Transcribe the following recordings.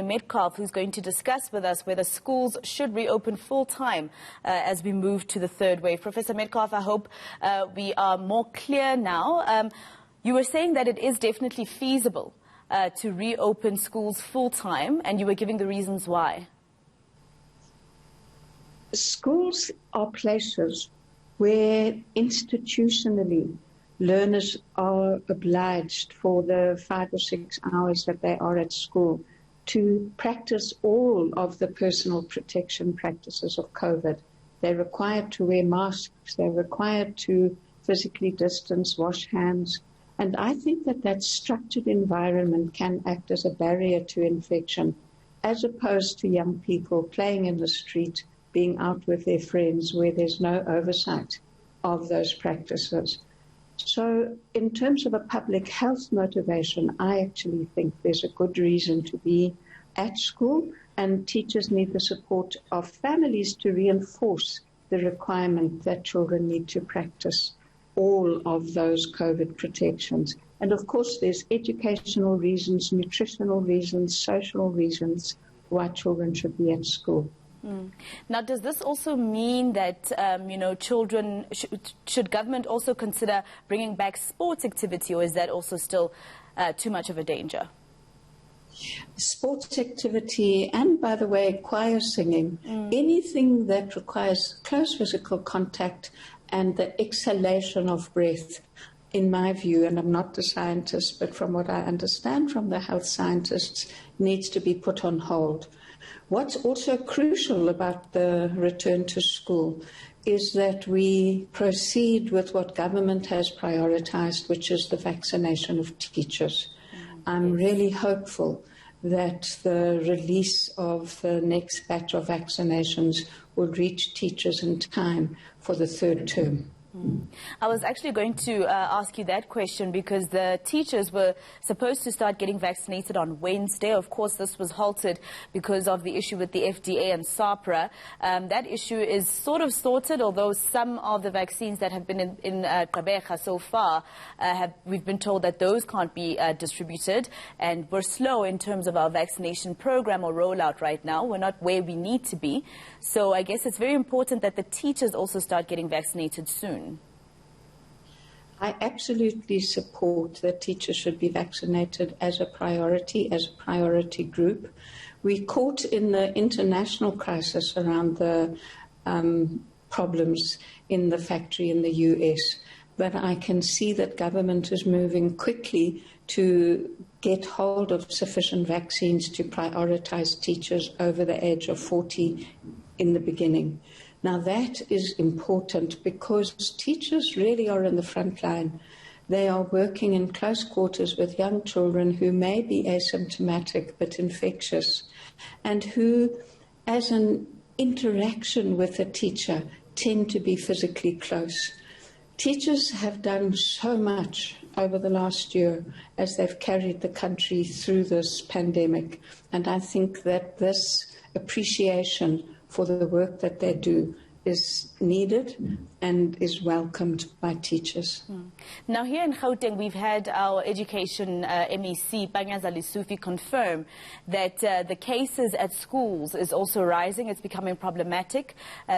Metcalfe, who's going to discuss with us whether schools should reopen full-time as we move to the third wave. Professor Metcalfe, I hope we are more clear now. You were saying that it is definitely feasible to reopen schools full-time, and you were giving the reasons why. Schools are places where institutionally learners are obliged for the 5 or 6 hours that they are at school to practice all of the personal protection practices of COVID. They're required to wear masks, they're required to physically distance, wash hands. And I think that that structured environment can act as a barrier to infection, as opposed to young people playing in the street, being out with their friends where there's no oversight of those practices. So in terms of a public health motivation, I actually think there's a good reason to be at school, and teachers need the support of families to reinforce the requirement that children need to practice all of those COVID protections. And of course, there's educational reasons, nutritional reasons, social reasons why children should be at school. Now, does this also mean that, children, should government also consider bringing back sports activity, or is that also still too much of a danger? Sports activity and, by the way, choir singing, anything that requires close physical contact and the exhalation of breath, in my view, and I'm not the scientist, but from what I understand from the health scientists, needs to be put on hold. What's also crucial about the return to school is that we proceed with what government has prioritized, which is the vaccination of teachers. I'm really hopeful that the release of the next batch of vaccinations will reach teachers in time for the third term. I was actually going to ask you that question, because the teachers were supposed to start getting vaccinated on Wednesday. Of course, this was halted because of the issue with the FDA and SAPRA. That issue is sort of sorted, although some of the vaccines that have been in Gqeberha so far, we've been told that those can't be distributed, and we're slow in terms of our vaccination program or rollout right now. We're not where we need to be. So I guess it's very important that the teachers also start getting vaccinated soon. I absolutely support that teachers should be vaccinated as a priority group. We caught in the international crisis around the problems in the factory in the US, but I can see that government is moving quickly to get hold of sufficient vaccines to prioritize teachers over the age of 40 in the beginning. Now, that is important because teachers really are in the front line. They are working in close quarters with young children who may be asymptomatic but infectious, and who, as an interaction with a teacher, tend to be physically close. Teachers have done so much over the last year as they've carried the country through this pandemic, and I think that this appreciation for the work that they do is needed and is welcomed by teachers. Now, here in Gauteng, we've had our education MEC, Panyaza Lisufi, confirm that the cases at schools is also rising. It's becoming problematic.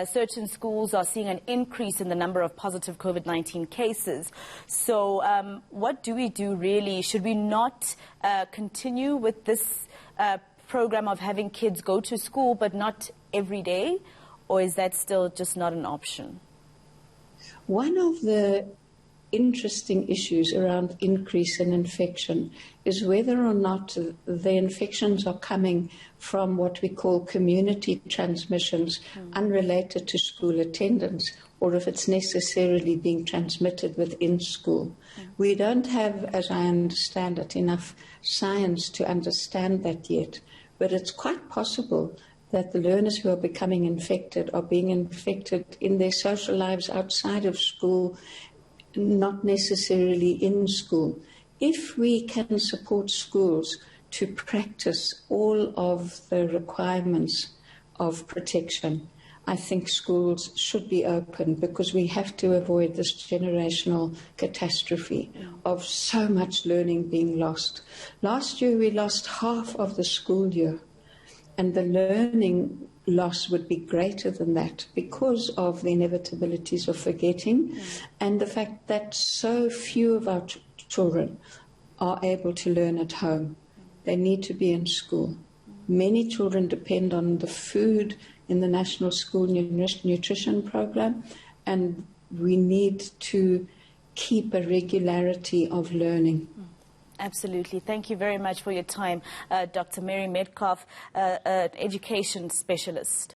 Certain schools are seeing an increase in the number of positive COVID-19 cases. So what do we do really? Should we not continue with this program of having kids go to school but not every day, or is that still just not an option? One of the interesting issues around increase in infection is whether or not the infections are coming from what we call community transmissions unrelated to school attendance, or if it's necessarily being transmitted within school. We don't have, as I understand it, enough science to understand that yet, but it's quite possible that the learners who are becoming infected are being infected in their social lives outside of school, not necessarily in school. If we can support schools to practice all of the requirements of protection, I think schools should be open, because we have to avoid this generational catastrophe of so much learning being lost. Last year we lost half of the school year, and the learning loss would be greater than that because of the inevitabilities of forgetting and the fact that so few of our children are able to learn at home. They need to be in school. Many children depend on the food in the National School Nutrition Program, and we need to keep a regularity of learning. Absolutely. Thank you very much for your time, Dr. Mary Metcalfe, education specialist.